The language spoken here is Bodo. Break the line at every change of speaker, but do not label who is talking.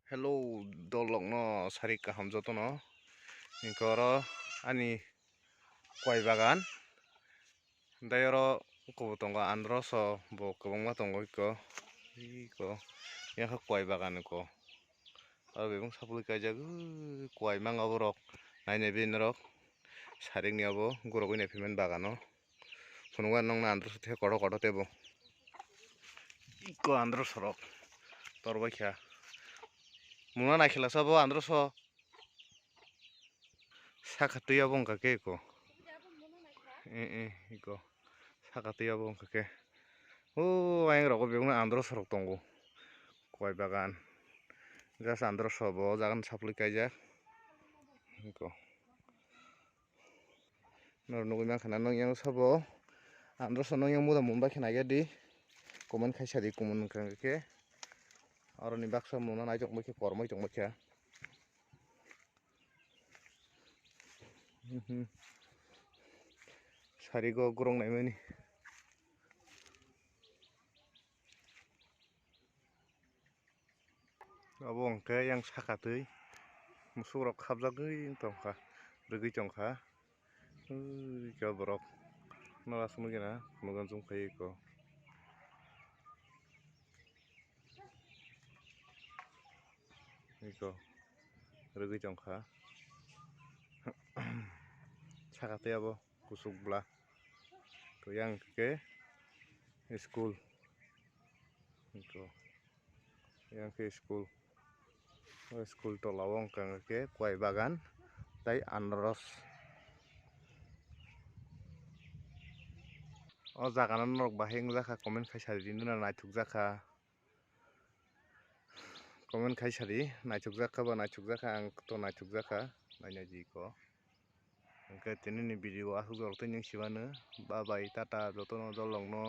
Hello, dolok no sari kaham joto no. Inkoro ani koi bagan. Dayoro kubo tongo androso bo kubangma tongo iko yaka koi bagan ko. Aro bebong sapului kaijak koi manga borok naine bin rok saring ni abo gorok ine pimen bagano. Funungan nong na androso te kodo tebo. Iko androso rok torba kya. Muna na khila sabo androso sakatui abo ngake ko. Iko sakatui abo ngake. Aing rok bebong androso rok tongo. Koi bagan. Jas androso bo jagan sapului kaijak. Iko. Nor nugui mankana nong yang sabo androso nong yang muda mumba khena di komen kaisa di kumun ngake. Aro ni baksa muna naijok mukhe kormoi tong mukhe. Sari go gorong naimani. Abo ngke yang sakatui musuk rok khabjagui tongkha rwgui tongkha iko borok nora sumui gana mugan jungkai iko rwgui tongkha sakatui abo kusukbla to yang ke school iko yang ke school tola o wngka ke koi bagan tei andros o jaga no norok bahai ungjaka comment kaisa rini no naithokjaka comment kaisa ri naithokjaka bo naithokjaka ang to naithokjaka nainai ko hingke tini ni video asuk jorok tei neng simano bye bye tata jotono dolong no.